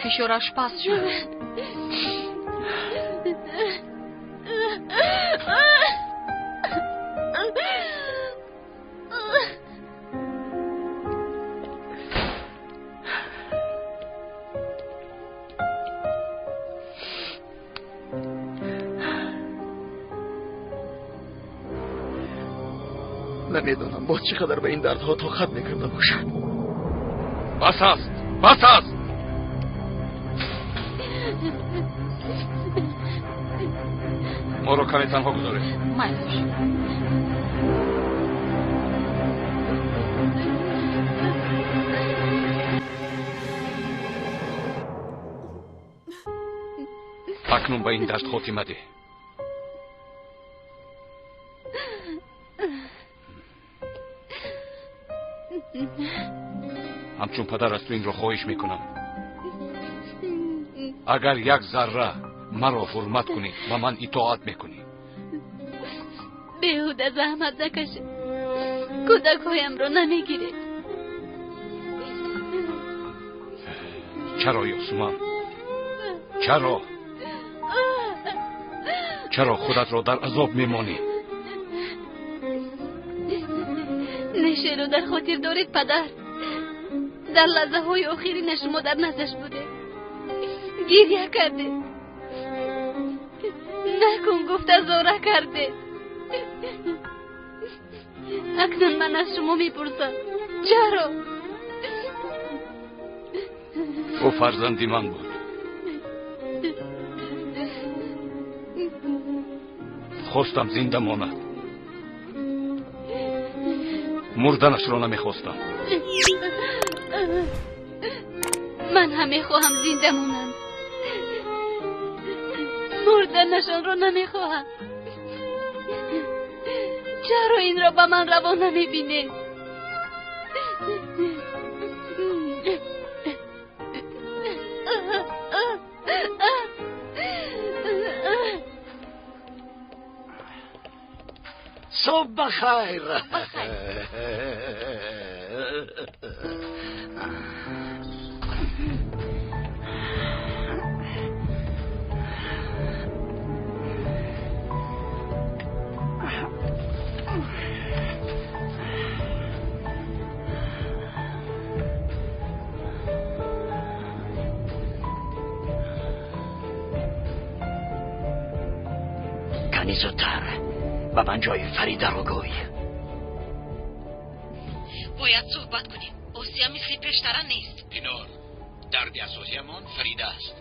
فشارش پس شد. نمیدونم با چقدر به این دردها طاقت میکرده باشد. بس است، بس است. ما رو کنه تنها گذاره. اکنون به این درد خاتمه ده. همچون پدر از تو این رو خواهش میکنم اگر یک ذره مرا حرمت کنی و من اطاعت میکنی. بیهوده زحمت نکشه، کودکهایم رو نمیگیره. چرا یاسمن؟ چرا خودت را در عذاب میمانی؟ نشه رو در خاطر دارید پدر. در لحظه های آخرین شما در نزدش بوده، گریه کرده، نکن گفته زاره کرده. اکنون من از شما میپرسم چرا؟ او فرزندی من بود. خواستم زنده ماند، مردنش را نمیخواستم. من همه خواهم زنده مونم، مردنشان را نمیخواهم. چرا این را به من روا نمیبینه؟ صبح بخیر. کنی زودتر و من جای فریده رو گوی. باید صحبت کنیم. آسیا مثل پیشتره نیست. پینار، درد اساسیمان فریده است.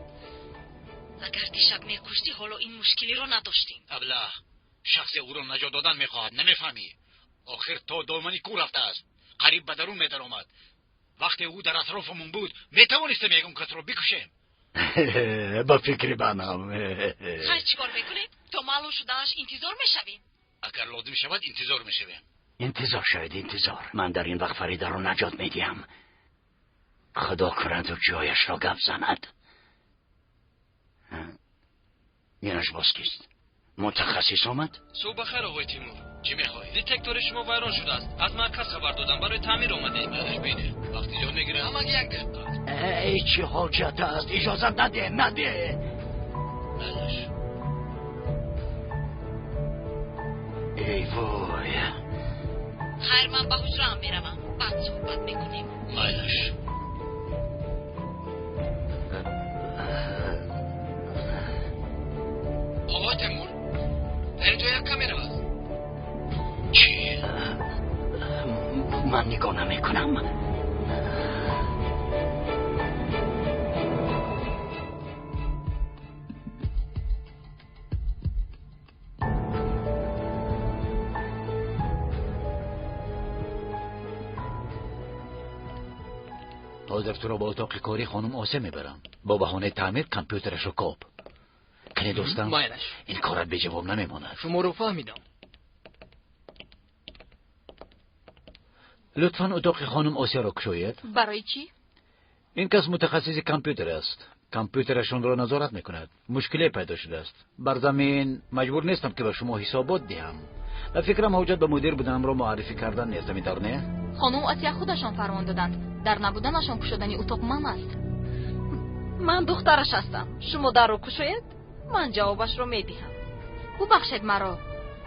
اگر دیشب میکشتی حالا این مشکلی رو نداشتیم. ابله، شخص او را نجات دادن میخواهد، نمیفهمی؟ آخر تا دامنی کو رفته است، قریب به درون میدر آمد. وقتی او در اطرافمون بود میتوانستیم یکم کس رو بکشیم. با فکری بنام. خیلی چیکار میکنیم؟ تا معلوم شدنش انتظار میشویم. اگر لازم شود انتظار میشویم. انتظار شاید انتظار. من در این وقت فریده رو نجات میدیم. خدا کنند و جایش را گپ زند. اینش باز کیست؟ متخصص آمد؟ صبح بخیر آقای تیمور. چی میخوای؟ دیتکتور شما ویران شده است. از مرکز خبر دادم، برای تعمیر آمده. بعدش بینه وقتی جا میگیره همه یک دقت. ای چی حاجت است؟ اجازه نده. بعدش ای وای. خیر، من به حجره هم میروم، بعد صحبت میکنیم. بعدش آقا تیمور، در اینجا یک کامیرا است. چی؟ من نگاه نمیکنم. حاضر تو رو با اتاق کاری خانم آسه میبرم، با بهانه تعمیر کامپیوترش رو کاپ. کنی دوستم این کارت به جواب نمیماند. شما رو فهمیدم. لطفاً اتاق خانم آسیا رو کشوید. برای چی؟ این کس متخصص کامپیوتر است. کامپیوترشون رو نظارت میکند. مشکلی پیدا شده است. بر زمین مجبور نیستم که به شما حسابات دهم. و فکرم حاجت به مدیر بودنم رو معرفی کردن نیست. میدار نه؟ خانم آسیا خودشان فرمان دادند در نبودنشان کشودن اتاق من است. من دخترش هستم. شما در رو کشید، من جوابش رو میدهم. ببخشید مرا،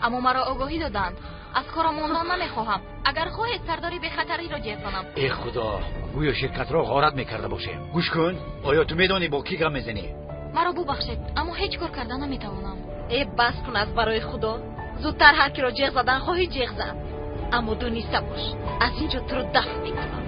اما مرا آگاهی دادند. از کارم موندن نمیخواهم. اگر خواهید سرداری به خطری را جلب کنم. ای خدا، گویا شرکت را غارت میکرده باشه. گوش کن، آیا تو میدانی با کی گپ میزنی؟ مرا ببخشید، اما هیچ کار کردن نمیتوانم. ای بس کن از برای خدا. زودتر هر کی را جیغ زدن خواهی جیغ زد. اما دونیسته باش، از اینجا تو رو دفع میکنم.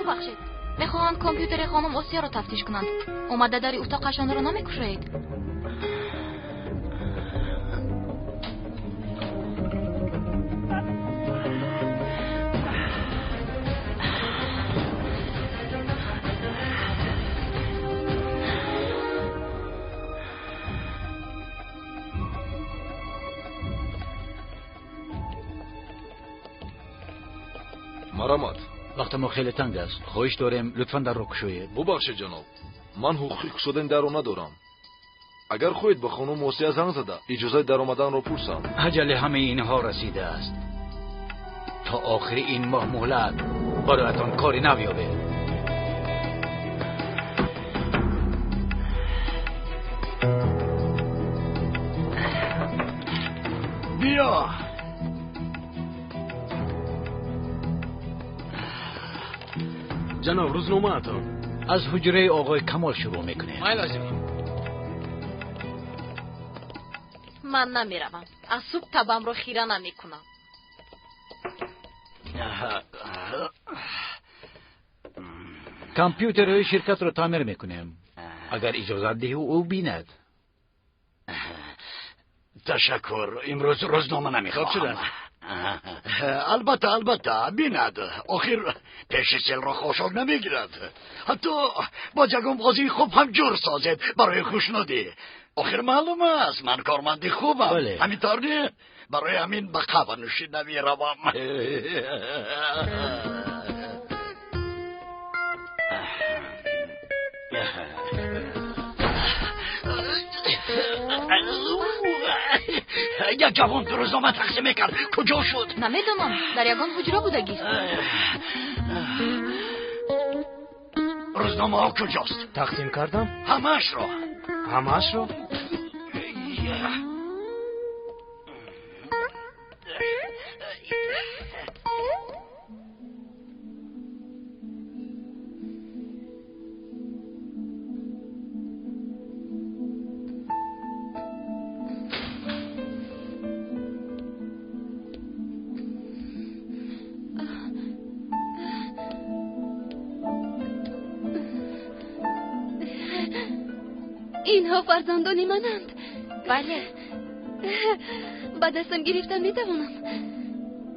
ببخشید، میخواهند کامپیوتر خانم آسیا رو تفتیش کنند. اومده در اتاقشان رو نمیکشید. مرامت، وقت ما خیلی تنگ است. خواهش داریم لطفاً در رو کشوید. ببخشید جناب، من حقوقی کشودن در رو ندارم. اگر خواهید به خانم آسیا زنگ زده اجازه در آمدن رو پرسم. اجل همه اینها رسیده است. تا آخر این ماه مهلت برایتان کاری نمیابه. بیا. جناب روزنامه اتان. از حجره آقای کمال شروع میکنیم. ما لازم. من نمیروم. از صبح تبم رو خیره نمیکنم. کامپیوتر شرکت رو تعمیر میکنیم. اگر اجازه دهی او بیند. تشکر. امروز روزنامه نمیخواهم. البته بیند. آخر پیش سل را خوشحال نمیگیرد. حتی با جگم بازی خوب هم جور سازد برای خوشنودی. آخر معلوم است من کارمندی خوبم. بله. همینطور نی؟ برای همین به قهوه نوشی نمیروم. یک جوان تو روزنامه تقسیم میکرد. کجا شد؟ نمیدونم. در یگان حجره بودگیست. روزنامه ها کجاست؟ تقسیم کردم. همش رو. همش رو؟ اینها فرزندان منند. بله. با دستم گرفتن میتوانم.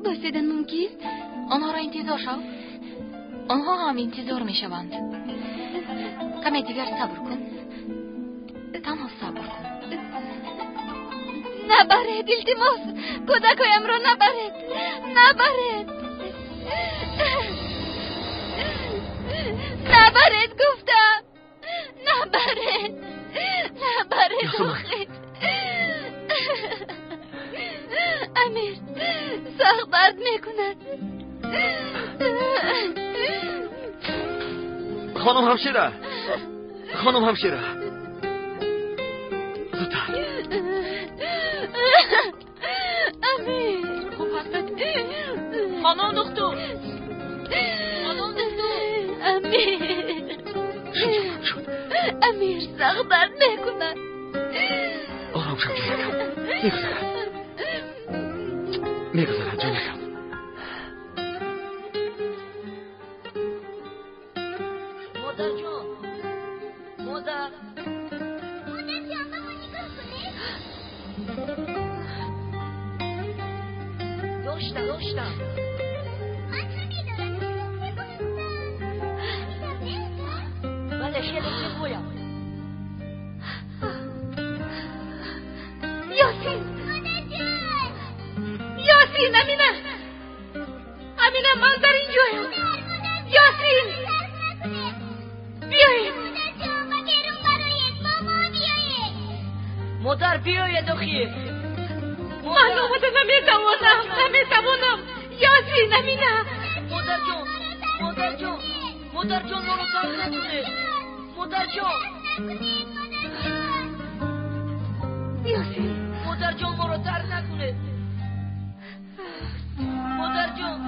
بایستدن ممکن؟ آنها را انتظار شو. آنها هم انتظار میشوند. کمی دیگر صبر کن. تنها صبر کن. نبرید التماس. کودکایم را نبرید. نبرید. نبرید گفتم. نبرید. نبرید آخید. امیر سخت درد میکند. خانم همشیره خانم همشیره زودتر امیر خوب هستید خانم دکتر امیر سخت درد میکند آرام شو جونکم میگذرد جونکم مادر جان مادر جان بابا نگاه کنه داشتم من نمیدارم بله شیرین بگویم یاسین امینه من در اینجایم یاسین بیایید مادر بیاید دخیه من آمده نمیتوانم یاسین امینه مادر جان ما رو ترک نکنه مادر جان یاسین مادر جان ما رو ترک نکنه مادر جان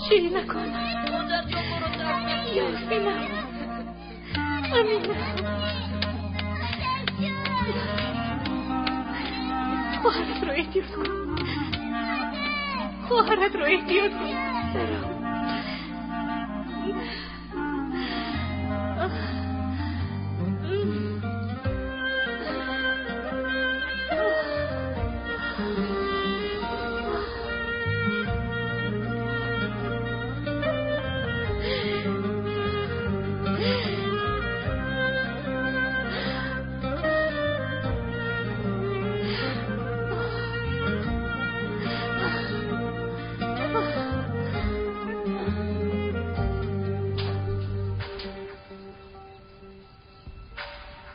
چی نکن مادر جان ما رو ترک نکنه یاسین امینه خواهرت رو احتیاط کن خواهرت رو احتیاط کن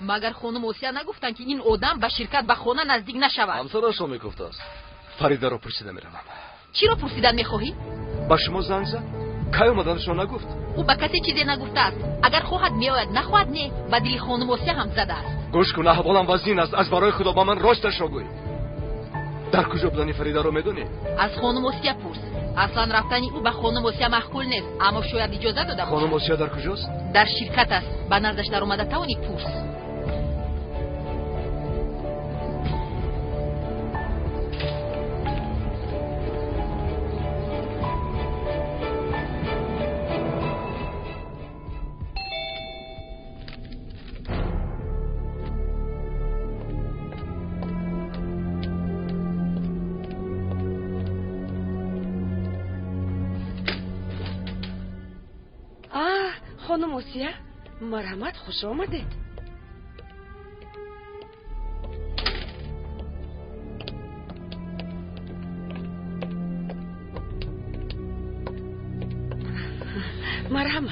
مگر خانم اوسیا نگفتن که این آدم به شرکت به خانه نزدیک نشود؟ همسرش رو میگفته است. فریده رو پرسیده میروم. چی رو پرسیدن میخواهی؟ با شما زنگ زد؟ کی اومدنش رو نگفت؟ او به کسی چیزی نگفته است. اگر خواهد میآید نخواهد نه به دل خانم اوسیا هم زده است. گوش کن احوالم وزین است. از برای خدا با من راستش رو گوی. در کجا بودنی فریده رو میدونی؟ از خانم اوسیا پرس. اصلا رفتنی او به خانم اوسیا معقول نیست، اما شاید اجازه داده باشد. خانم اوسیا در کجاست؟ در شرکت است. به نظرش در اومده توانی پرس. خانم اوسیا مرحمت خوش آمدید. مرحمت.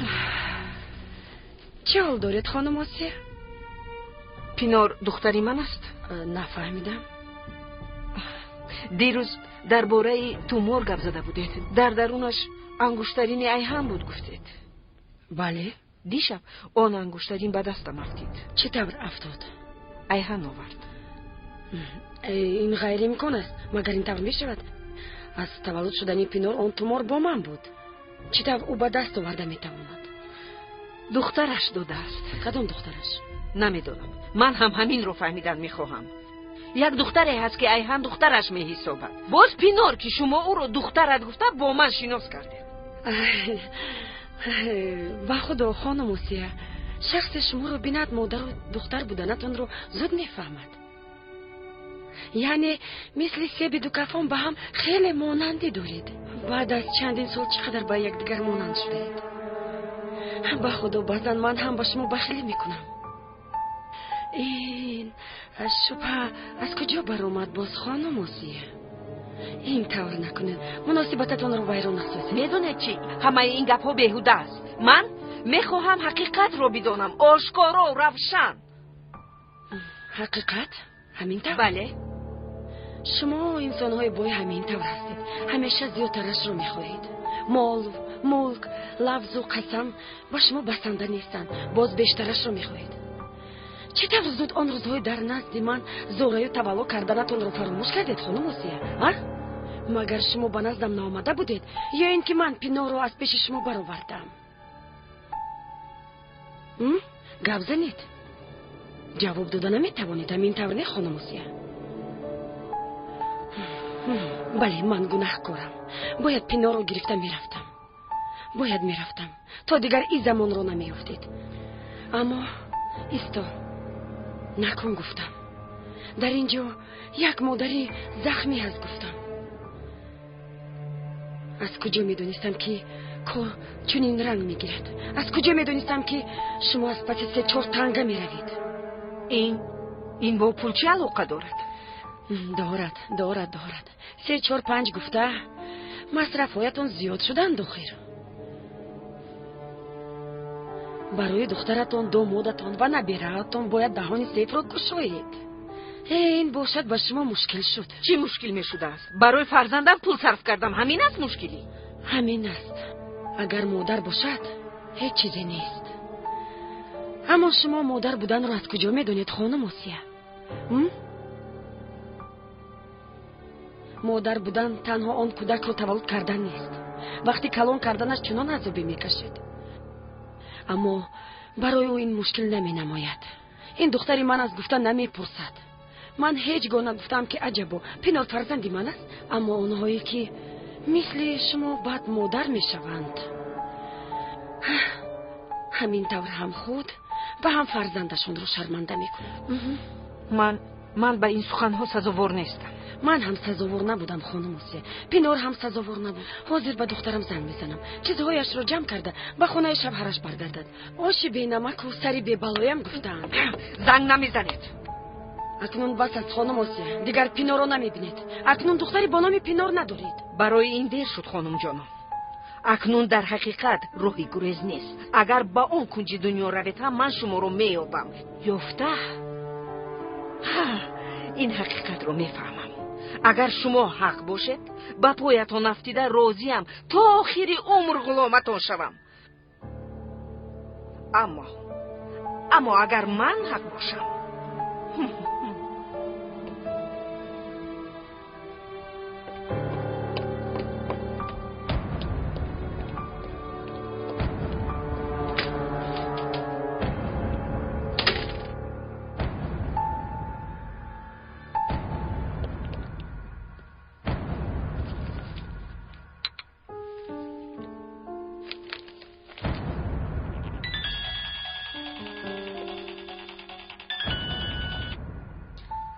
چه حال دارید خانم اوسیا؟ پینار دختری من است. نفهمیدم. دیروز درباره تومور گپ زده بودید. در درونش انگشترین ایهن بود گفتید. بله. دیشب آن انگشترین به دستم افتید. چطور افتاد؟ ایهن آورد. این غیر امکان است. مگر این طور می شود؟ از تولد شدن پینور آن تومور با من بود. چطور او به دست آورده می تواند؟ دخترش داده است. کدام دخترش؟ نمیدونم. من هم همین رو فهمیدن میخواهم. یک دختری هست که ایهن دخترش می حسابد. باز پینور که شما او رو دخترت گفته با من شناس کردید. و خدا خانم اوسیا، شخص شما رو بیند مادر و دختر بودنتون رو زود میفهمد. یعنی مثل سه دو کفان به هم خیلی مانندی دارید. بعد از چندین سال چقدر با یک دیگر مانند شدید. به خدا بعضا من هم با شما بخیلی میکنم. این شبه از کجا برآمد باز خانم اوسیا؟ این طور نکنید. مناسبتتون رو ویران نسازید. میدونید چی؟ همه این گپ ها بیهوده است. من میخواهم حقیقت رو بدانم، آشکارا و روشن. حقیقت؟ همین طور؟ بله. شما انسان‌های بای همین طور هستید. همیشه زیادترش رو می‌خواهید. مال، ملک، لفظ و قسم با شما بسنده نیستند. باز بیشترش رو می‌خواهید. چطور زود آن روزهای در نزد من زورایی و تولو کردنتون رو فراموش کردید خانم آسیا؟ مگر شما به نزدم نآمده بودید یا اینکه من پینو رو از پیش شما برآوردم؟ گپ زنید. جواب دادن نمیتوانید. همین طور نه خانم آسیا؟ بله، من گناهکارم. باید پینو رو گرفته میرفتم. تا دیگر این زمان رو نمیافتید. اما ایستا نکن گفتم. در اینجا یک مادری زخمی هست گفتم. از کجا میدونستم که کار چنین رنگ میگیرد؟ از کجا میدونستم که شما از پس 3-4 تنگه میروید؟ این با پول چه علاقه دارد؟ دارد 3-4-5 گفته مصرفهایتون زیاد شدن دخیر. برای دخترتون، دامادتون و نبیره‌تون باید دهان سیف را گشایید. این باشد با شما مشکل شد. چی مشکل می شده است؟ برای فرزندم پول صرف کردم. همین است مشکلی؟ همین است. اگر مادر باشد هیچ چیزی نیست. اما شما مادر بودن را از کجا میدونید خانم آسیا؟ مادر بودن تنها آن کودک را تولد کردن نیست. وقتی کلان کردنش چنان عذابی میکشید. اما برای او این مشکل نمی نماید. این دختری من از گفتن نمی پرسد. من هیچ گاه نگفتم که عجبا پینار فرزندی من است. اما آنهایی که مثل شما بعد مادر می شوند، همین طور هم خود و هم فرزندشون رو شرمنده می کنم. من به این سخنها سزاوار نیستم. من هم سزاوار نبودم خانم آسیا. پینار هم سزاوار نبود. حاضر به دخترم زنگ میزنم چیزهایش رو جمع کرده به خونه شوهرش برگردد. آش بی نمک و سری بی بلایم گفتند. زنگ نمیزنید. اکنون بس از خانم آسیا. دیگر پینار رو نمیبینید. اکنون دختری با نام پینار ندارید. برای این دیر شد خانم جانم. اکنون در حقیقت راهی گریز نیست. اگر با اون کنج دنیا روید هم من شما رو میابم. یافته این حقیقت رو میفهمم. اگر شما حق باشد با پایتان افتیده راضیم تا آخری عمر غلامتان شوم. اما اگر من حق باشم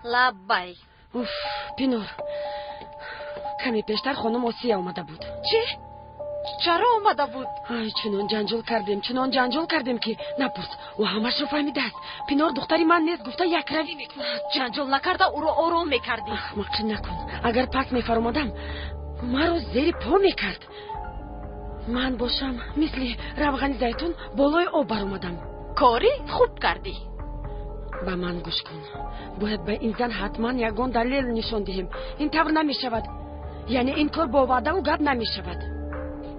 لبای. پینور کمی پیشتر خانم آسیا اومده بود. چی؟ چرا اومده بود؟ چنان جنجال کردیم که نپرس. و همش رو فهمیده است. پینور دختری من نیست گفته یک روی میکنه. جنجال نکرده او رو آرام میکردی. احمقی نکن. اگر پس میفرمادم من رو زیر پا میکرد. من باشم مثل روغن زیتون بالای آب برآمدم. کاری خوب کردی. به من گوش کن. باید به این زن حتما یگان دلیل نشان دهیم. این طور نمی شود. یعنی این کار با وعده و گپ نمی شود.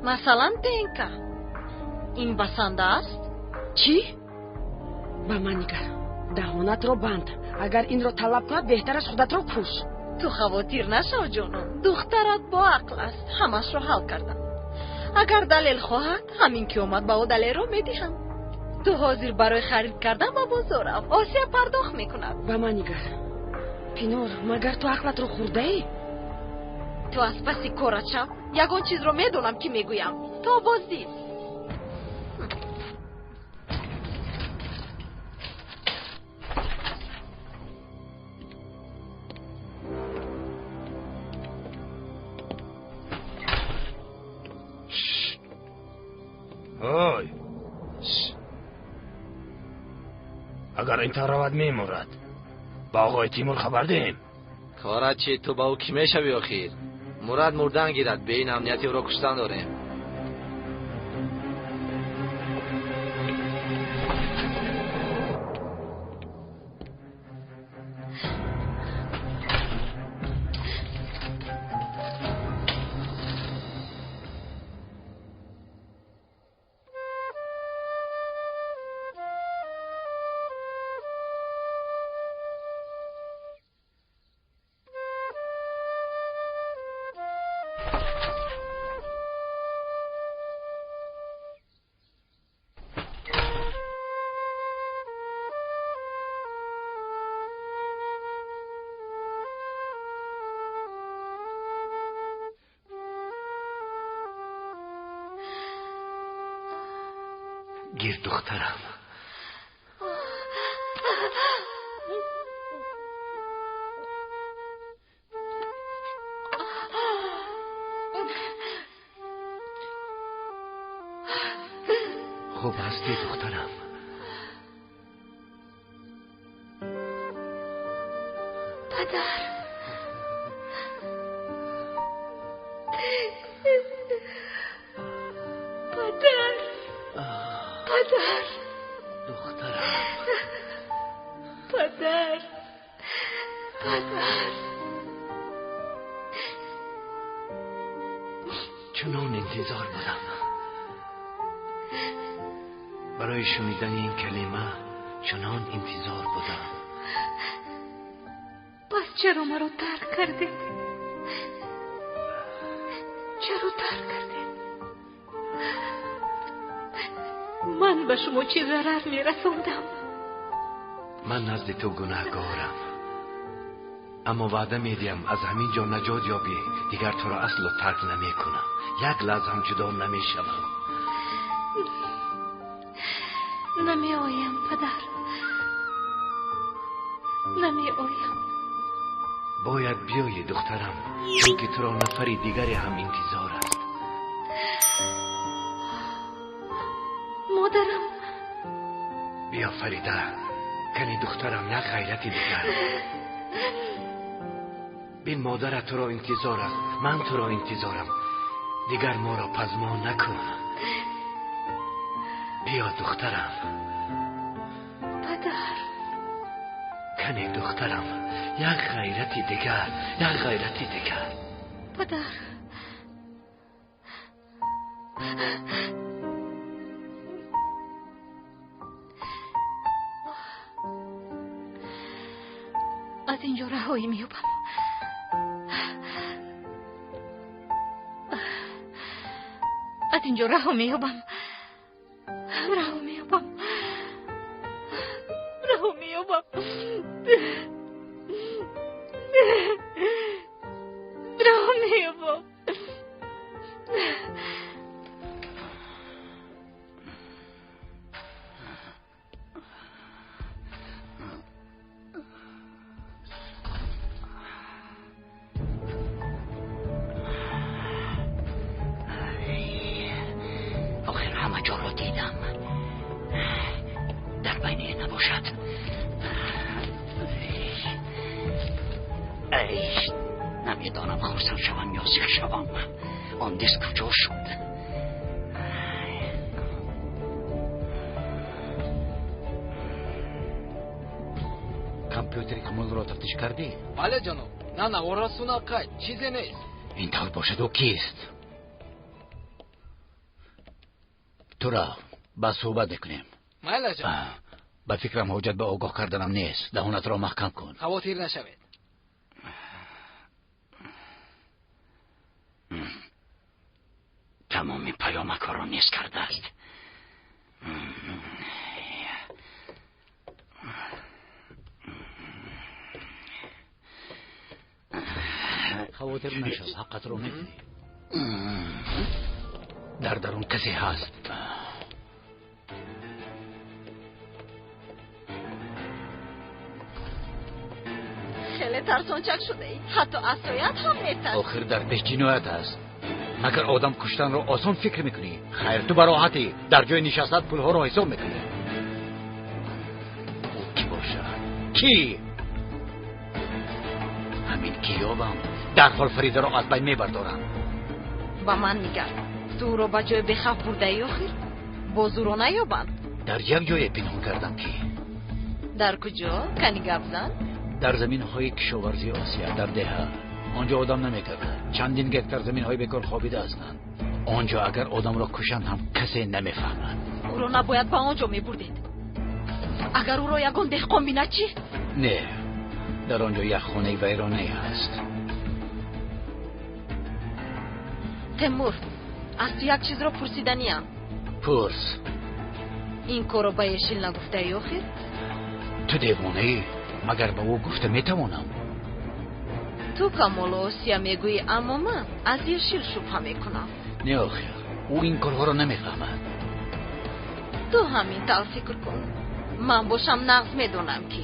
مثلا دینکا این بسنده است؟ چی؟ به من نگر. دهانت رو بند. اگر این رو طلب کند بهترش خودت رو کش. تو خواطر نشو جانم. دخترت با عقل است. همش رو حل کردم. اگر دلیل خواهد همین که اومد با او دلیل رو میدهم. تو حاضر برای خرید کردن با بازارم. آسیا پرداخت میکند. به من نگر. پینور مگر تو عقلت رو خورده ای؟ تو از پسی کارت شم. یگان چیز رو میدونم که میگویم. تو بازدید. اوی اگر این رود میمورد با آقای تیمور خبر دهیم. کارت چی؟ تو با او کی میشوی آخیر؟ مراد مردن گیرد. به این امنیتی او را کشتن داریم. گیر دخترم. خوب هستی دخترم؟ پدر پدر دخترم. پدر چنان انتظار بودم. برای شنیدن این کلمه چنان انتظار بودم. پس چرا مرا ترک کردید؟ چرا ترک کردید؟ من به شما چه ضرر میرساندم؟ من نزد تو گناهکارم، اما وعده میدیم از همین جا نجات یابی. دیگر تو را اصلا ترک نمی کنم. یک لحظه هم جدا نمی شوم. نمی آیم پدر، نمی آیم. باید بیایی دخترم، چون که تو را نفری دیگری هم انتظار است. مادرم. بیا فریده، کنی دخترم، یک غیرتی دیگر. بین مادرت تو را انتظار است، من تو را انتظارم. دیگر ما را پزما نکن. بیا دخترم. پدر. کنی دخترم، یک غیرتی دیگر، یک غیرتی دیگر. پدر. از اینجا رهایی میابم. از اینجا رها میابم. رها میابم. رها میابم. رها میابم. آخر همه جا را دیدم. در بین نباشد. ای نمیدانم خورسم شوم یا سیخ شوم. آن دست کجا شد؟ کامپیوتری کامل را تفتیش کردی؟ بله جناب. نه وراسونا قید چیزی نیست. این طور باشد و کیست؟ تو را با صحبت نکنیم. بله جناب. به فکرم حاجت به آگاه کردنم نیست. دهانت را محکم کن. خواطر نشوید. تمامی پیامک ها را نیست کرده است. خواطر نشد. حقت را میکنی. در درون کسی هست. خیلی ترسانچک شده ای. حتی عصایت هم میترسی. آخر در پیش جنایت است. مگر آدم کشتن را آسان فکر میکنی؟ خیر تو براحتی در جای نشستت پولها را حساب میکنی. او کی باشه؟ کی؟ همین کیابم در حال فریده را از بین میبردارم. با من نگر. تو رو با جای بخواه برده ای آخر بازو رو نیابند. در یک جای پنهان کردم کی؟ در کجا؟ کنی گفزن؟ در زمین های کشاورزی آسیا در دهه. آنجا آدم نمیکرد. چندین گکتر زمین های بکار خوابیده هستند. آنجا اگر آدم را کشند هم کسی نمیفهمد. او رو نباید با آنجا میبردید. اگر او را یکان دهقان بیند چی؟ نه، در آنجا یک خانه ویرانه هست. تیمور، از تو یک چیز را پرسیدنیم. پرس. این کارو با یشیل نگفته ای آخر؟ تو دیوانه ای؟ مگر به او گفته میتوانم؟ تو کامل آسیا میگویی اما من از یشیل شبه میکنم. نه آخر او این کارها را نمیفهمد. تو همین طور فکر کن. من باشم نغز میدونم که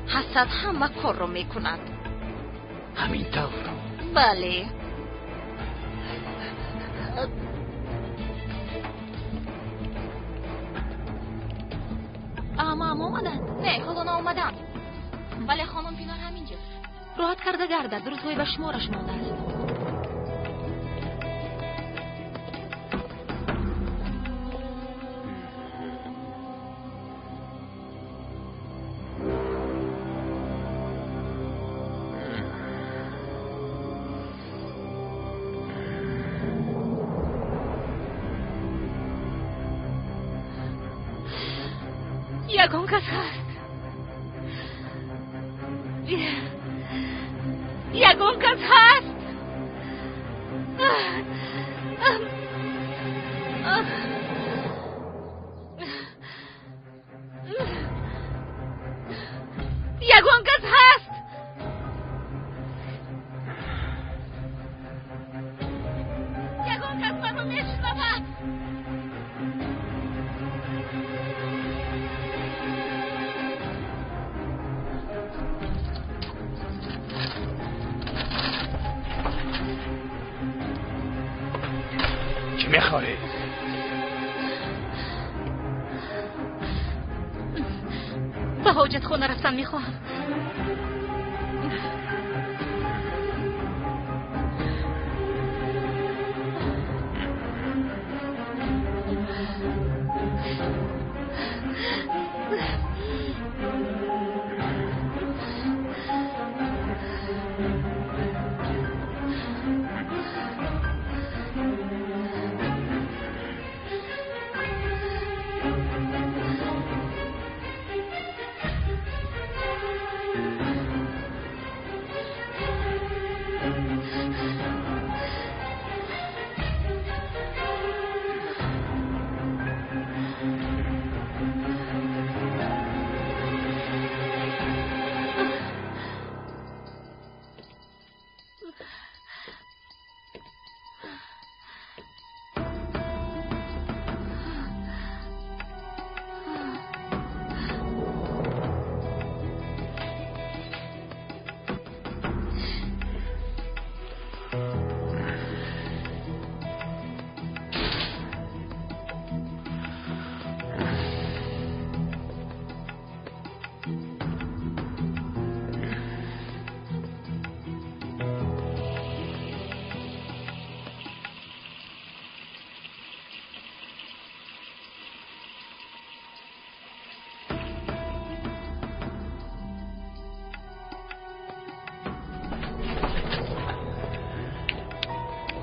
حسد همه کار رو میکند. همین طور؟ بله. اما اومدن. نه حالا اومدن. ولی خانم پینار همینجا راحت کرده گردد. روزهای به شمارش مانده است. یگان کس هست. یگان کس هست. یگان کس هست. یگان کس منو میشنود. چی میخوای؟ به حاجت خونه رفتن میخواهم.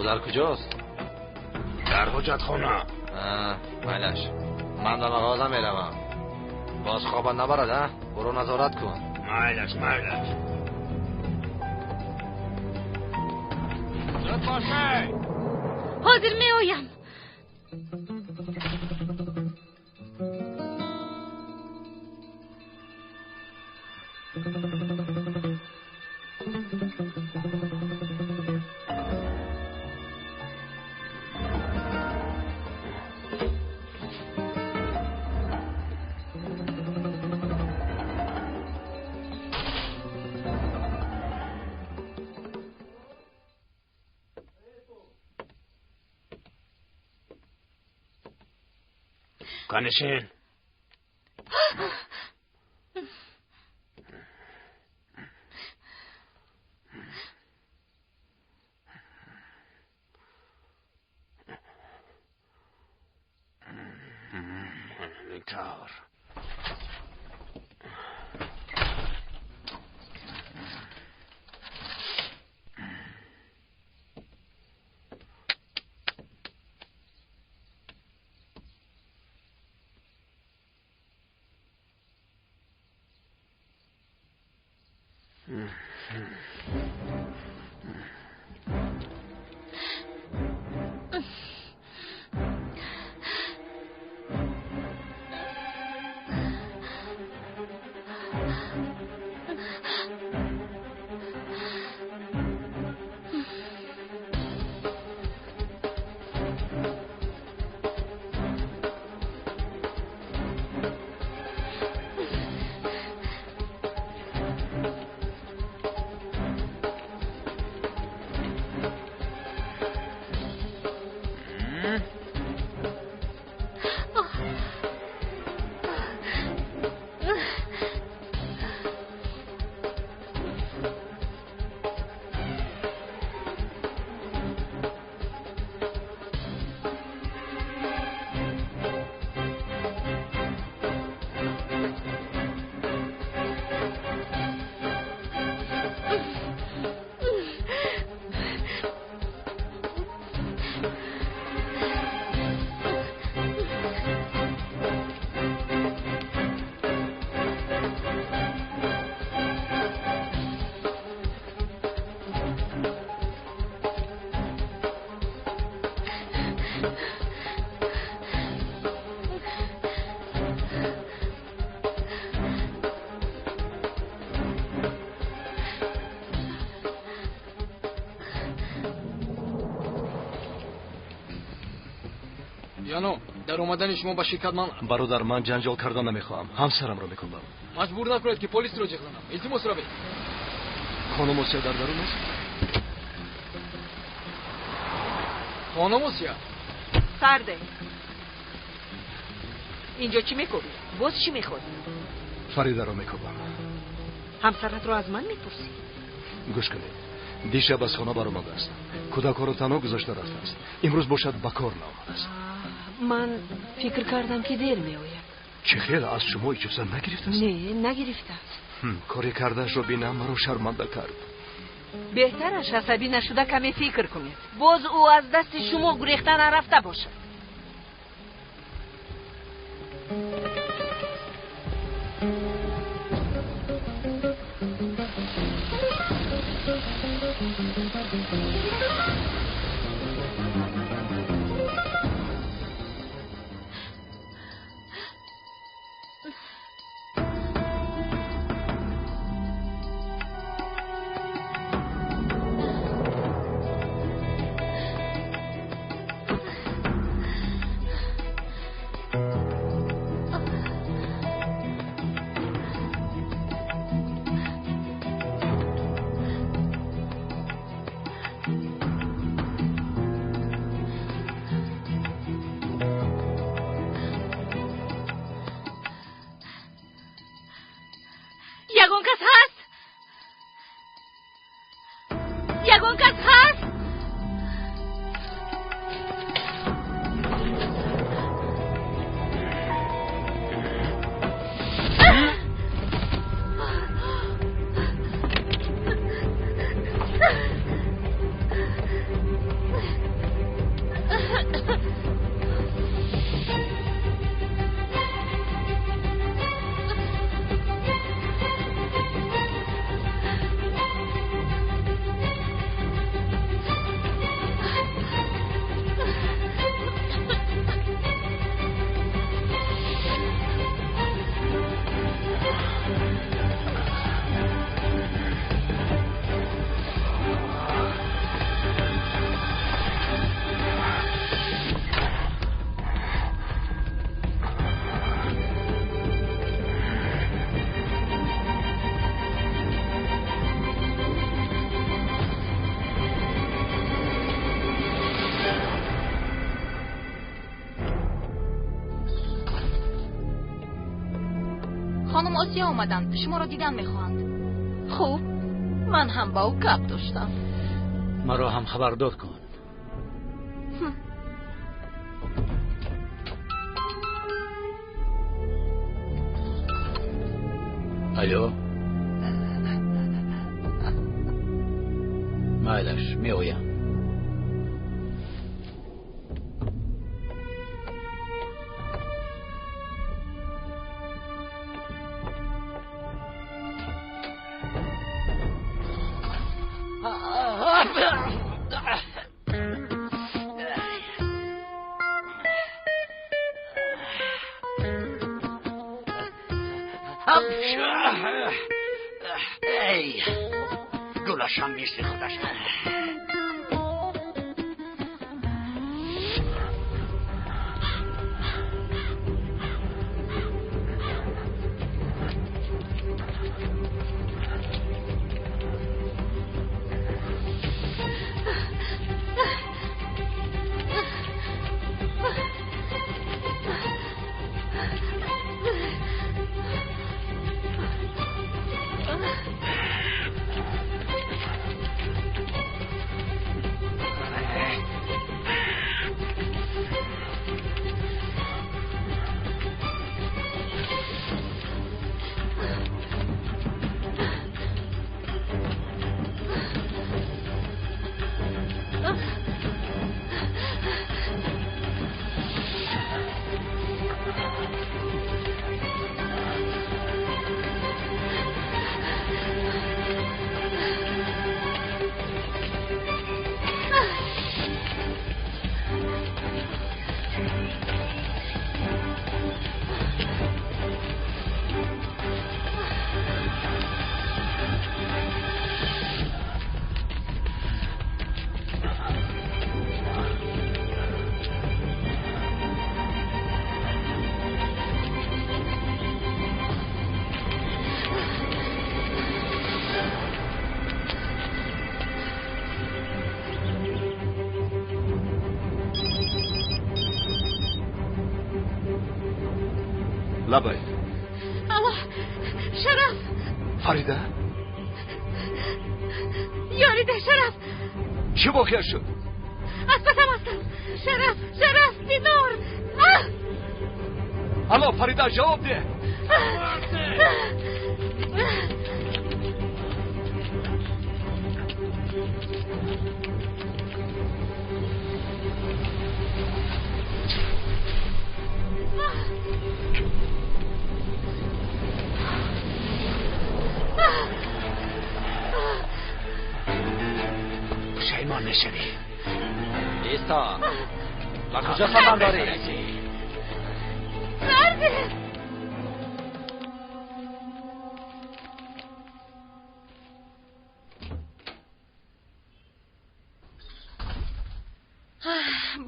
در کجاست؟ در حجت خونه. مالش من در مغازه میروم. باز خواب نبرد. برو نظارت کن. مالش زود باشه. حاضر می آیم. کنشین. اینطور. یانو در اومدن شما با شرکت من برادر من جنجال کردن نمیخواهم همسرم رو میکنم مجبور نکنید که پلیس رو جغ کنم التماس را بدید خانم اوسیا در درون است خانم اوسیا سرده اینجا چی میکنی؟ باز چی میخوری؟ فریده رو میکنم همسرت رو از من میپرسی؟ گوش کنید دیشب از خانه برآمده است کودک رو تنها گذاشته رفته است امروز باشد به کار نآمده است من فکر کردم که دیر میآید چه خیلی از شما اجازه نگرفته است؟ نه نگرفته است کاری کردنش رو بینم مرا شرمنده کرد بهترش عصبی نشده کمی فکر کنید باز او از دست شما گریخته نرفته باشد یگون کس هست؟ یگون کس هست؟ خانم آسیا آمدند شما را دیدن میخواهند خوب من هم با او گپ داشتم مرا هم خبردار کن الو مایلش میآیم ای گلاشم میرسی خودش لبای الله شرف فریده یاریده شرف چی واقع شد؟ اسبتم هستم شرف بینور الو فریده جواب ده پشیمان نشوی ایستا با کجا سامان داری؟ مرده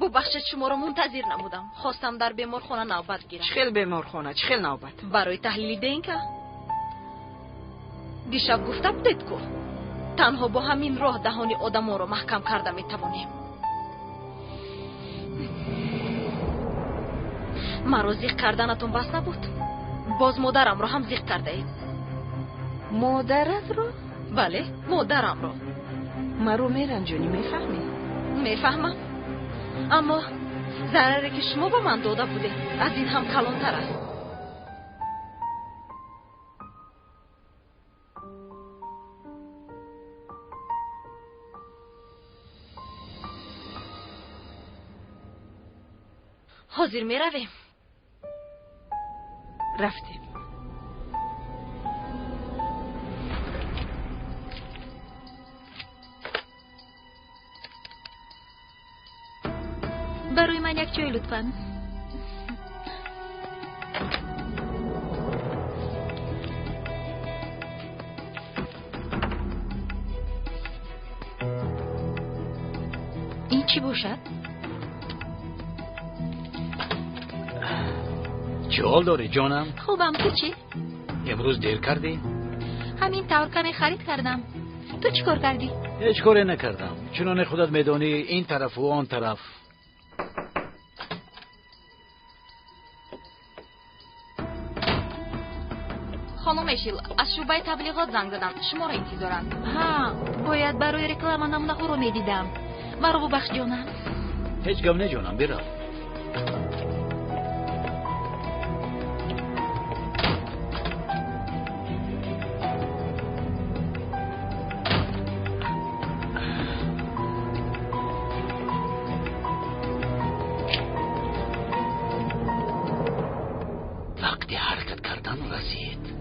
ببخشید شما رو منتظر نبودم. خواستم در بیمارخانه نوبت گیرم. چخیل بیمارخانه چخیل نوبت برای تحلیل دین که دیشب گفته بودید که تنها با همین راه دهانی آدم رو محکم کرده میتوانیم. مرا زیق کردنتون بس نبود. باز مادرم رو هم زیق کرده اید. مادرت رو؟ بله مادرم رو. مرو میرنجونی میفهمی؟ میفهمم، اما ضرری که شما به من داده بوده از این هم کلانتر است. حاضر می رویم؟ رفتیم. برای من یک چای لطفاً. این چی باشد؟ چه حال داری جانم؟ خوبم، تو چی؟ امروز دیر کردی؟ همین طور کمی خرید کردم. تو چی کار کردی؟ هیچ کاری نکردم، چنانه خودت میدانی این طرف و آن طرف. خانم اشیل از شعبه تبلیغات زنگ زدن، شما را انتظارند. ها، باید برای رکلام نمونه ها رو میدیدم. مرا ببخش جانم. هیچ گم نه جانم، برو. وقتی حرکت کردن رسید.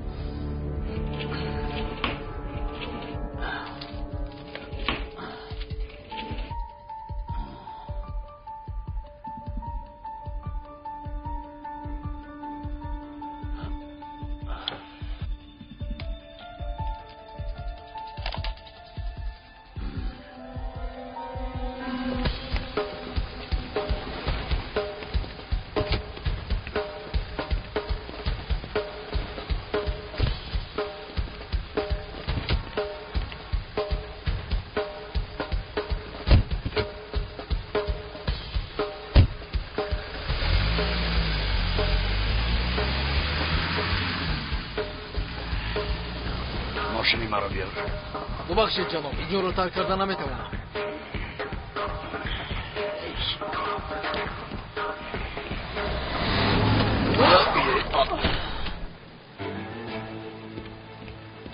ماشینی مرا بیار. ببخشید جناب، اینجا رو ترک کردن نمیتونم.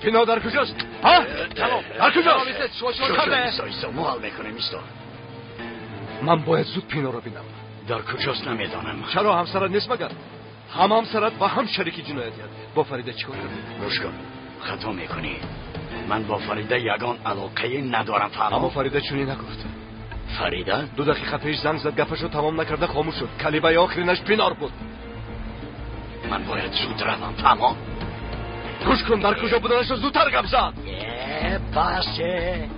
بنا در کجاست؟ ها؟ جناب در کجاست؟ سایستا محال میکنیم ایستا. من باید زود پینا رو بینم. در کجاست نمیدانم. چرا همسرت نیست مگر؟ هم همسرت و هم شریک جنایتیت. با فریده چیکار کردی؟ گوش کن، خطا میکنی. من با فریده یگان علاقه ندارم. اما فریده چونی نگفت. فریده 2 دقیقه پیش زنگ زد، گپشو تمام نکرده خاموش شد. کلیبه آخرینش پینار بود. من باید زود روم، تمام. گوش کن، در کجا بودنش رو زودتر گپ زد. باشه.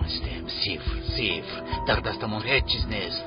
نمیتوانستیم. صفر. در دستمون هیچ چیز نیست.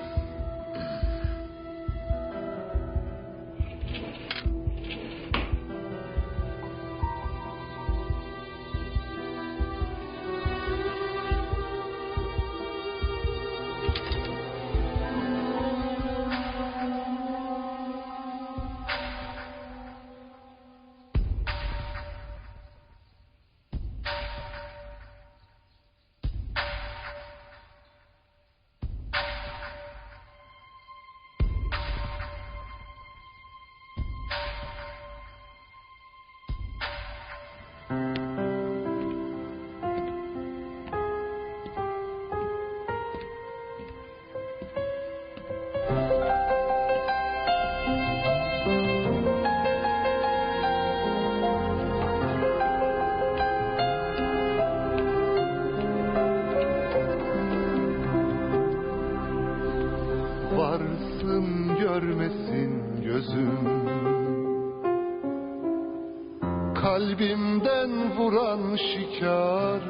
Kalbimden vuran şikar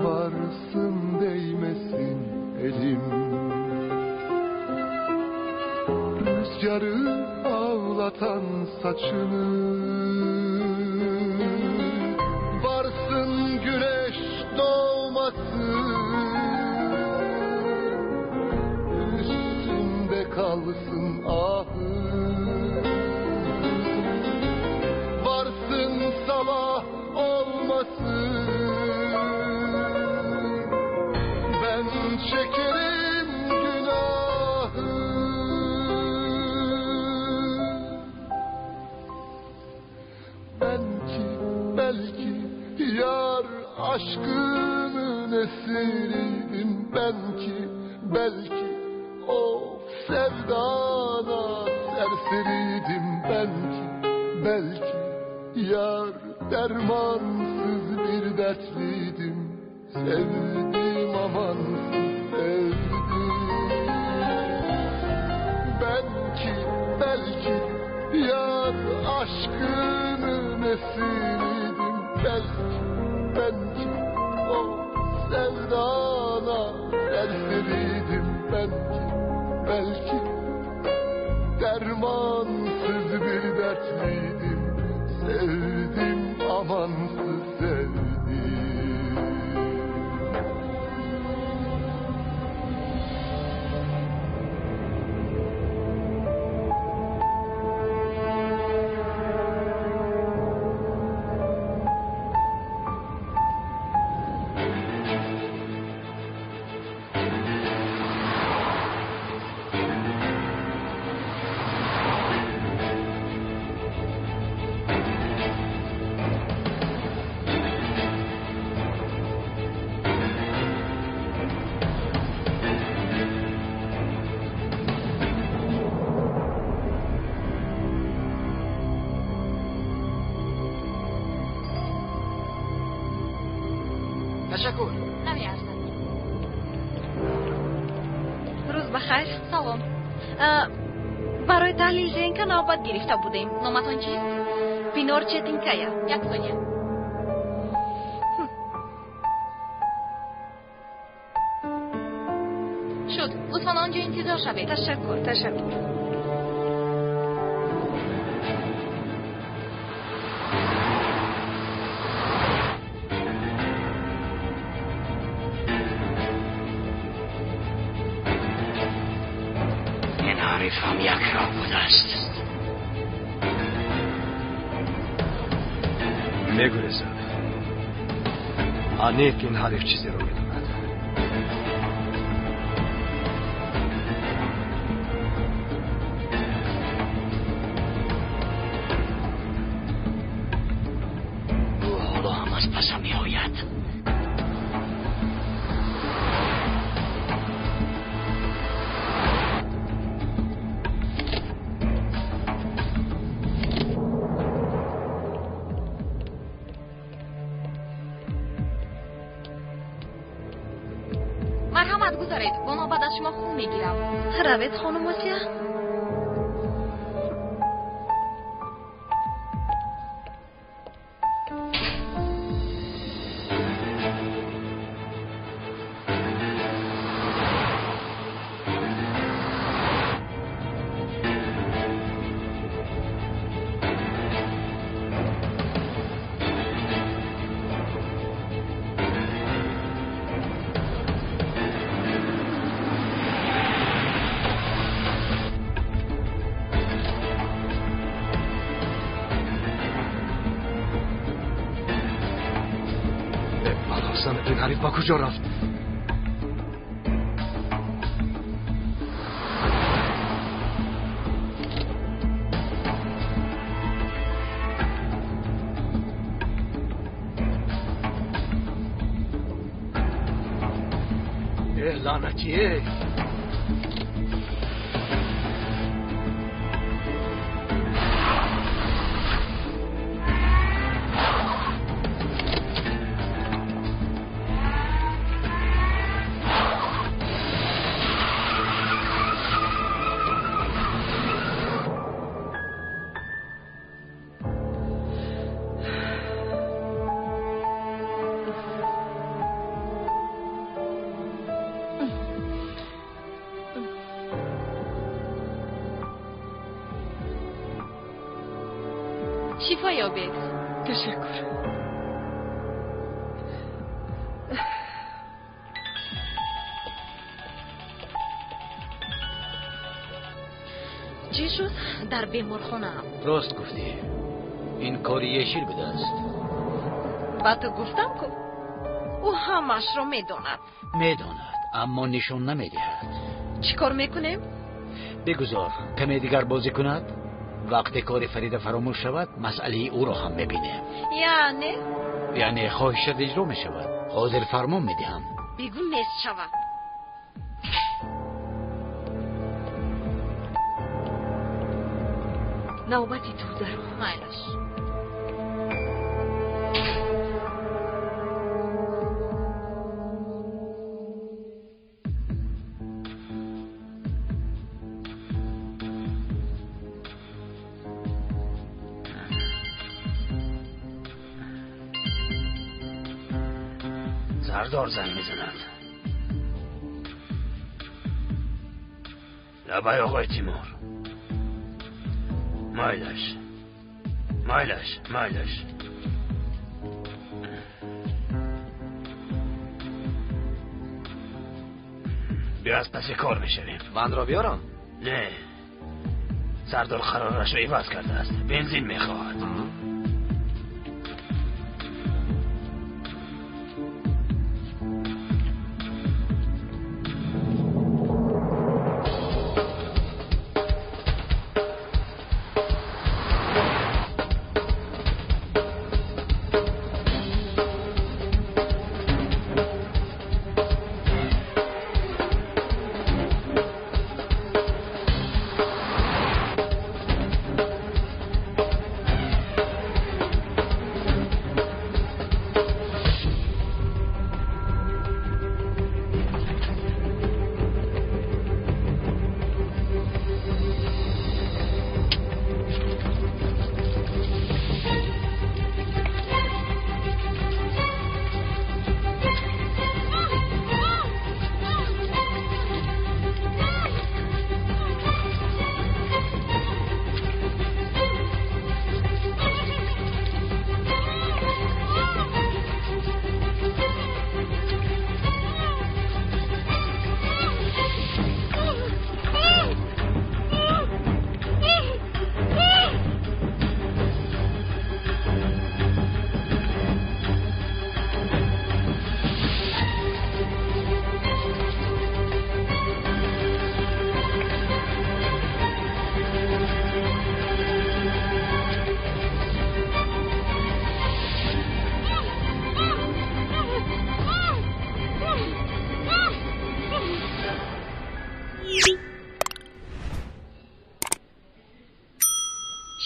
varsın değmesin elim. Rüzgarı ağlatan saçını varsın güneş doğmasın. Üstünde kalsın ahı. Sabah olmasın, ben çekerim günahı. Belki yar aşkının esiriydim. Belki o sevdana serseriydim. Belki yar dermansız bir dertliydim. Sevdim amansız sevdim. Belki yar aşkının esiriydim. Belki o sevdana serseriydim. Belki dermansız bir dertliydim. Sevdim amansız sevdim. تشکر. نمیارزد. روز بخیر. سلام. برای تحلیل ژنک نوبت گرفته بودیم. نامتون چیست؟ پینور چتینکایا. 1 ثانیه. شد. لطفاً آنجا انتظار شوید. تشکر. هم یک راه بوده است. میگویزد انیف این حریف چیزی رو میدوند. او حالا هم از پسم میآید. مرحمت گذارید. با نوبت از شما خون میگیرم. روید خانم وسیع. غریب با کجا رفت؟ لعنتیه شفا یابید. تشکر. چی شد؟ در بیمارخانه هم راست گفتی. این کاری یشیل بوده است. با تو گفتم که او همش رو میداند. میداند اما نشون نمیدهد. چی کار میکنیم؟ بگذار کمی دیگر بازی کند. وقتی کار فرید فراموش شود مسئله او را هم میبینیم. یعنی خواهشت اجرا میشود. حاضر فرمان میدهم. بگو نیست شود. نوبتی تو درو. مایلش. سردار زنگ میزند. لبای آقای تیمور. مایلش. بیا از پس کار میشویم. من را بیارم؟ نه، سردار قرارش را عوض کرده است. بنزین میخواهد.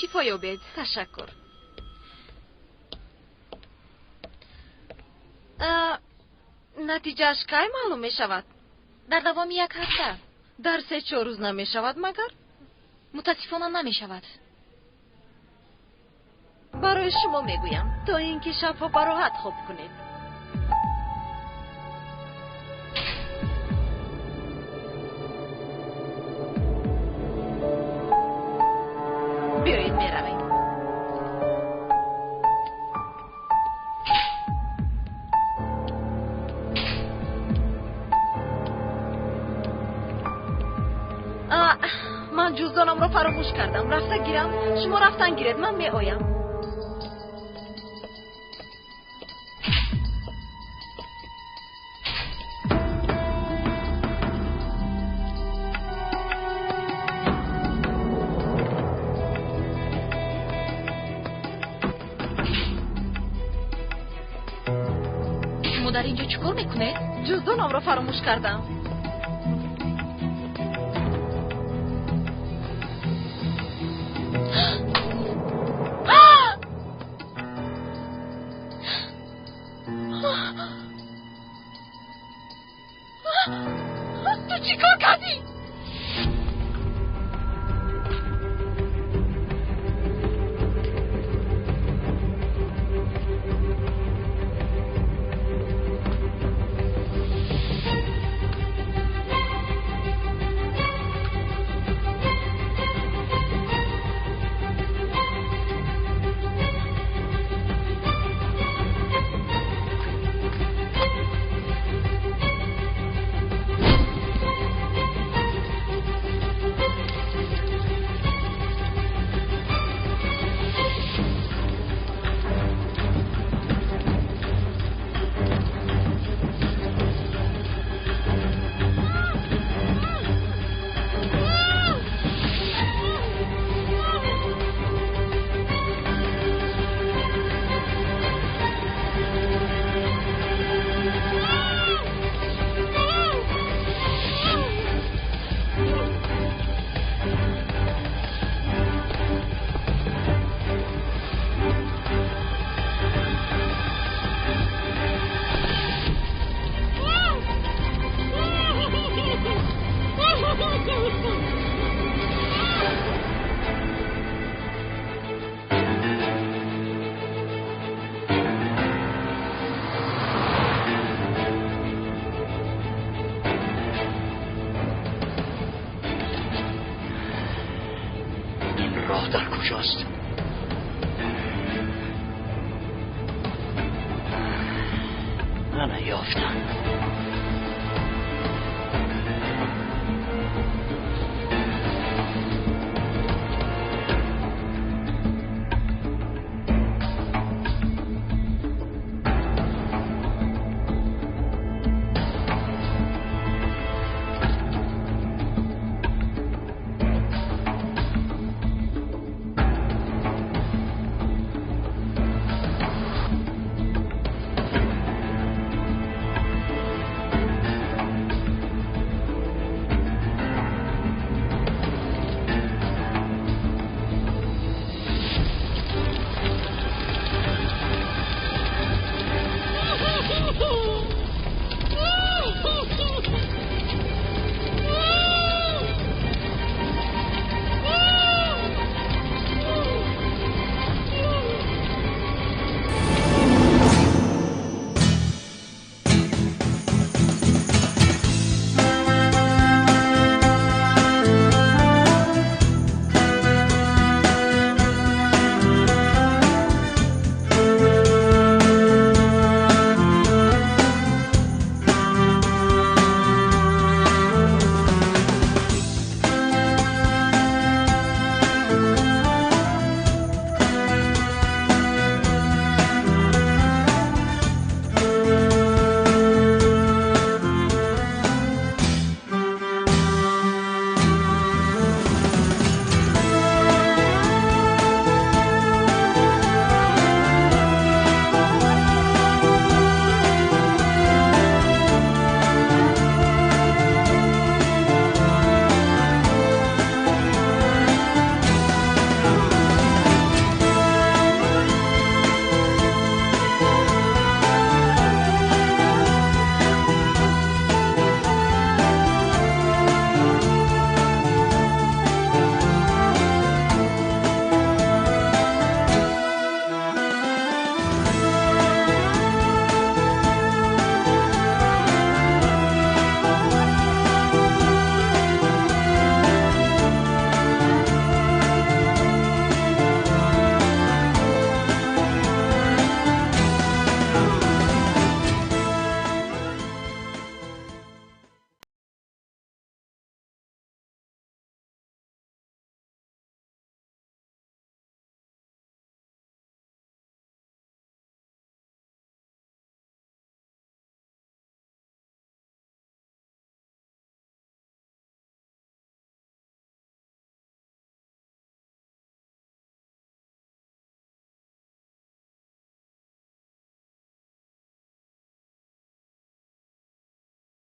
شفا یابید. تشکر. نتیجهش کی معلوم می شود؟ در دوام 1 هفته. در 3-4 روز نمی شود مگر؟ متاسفانه نمی شود. برای شما میگویم تا اینکه شفا براحت خوب کنید. بیایید میرویم. من جزدانم رو فراموش کردم. رفته گیرم. شما رفتن گیرید. من می آیم. در اینجا چیکار میکنه؟ جزدانم را فراموش کردم. تو چیکار کردی؟ راه در کجاست؟ من یافتم.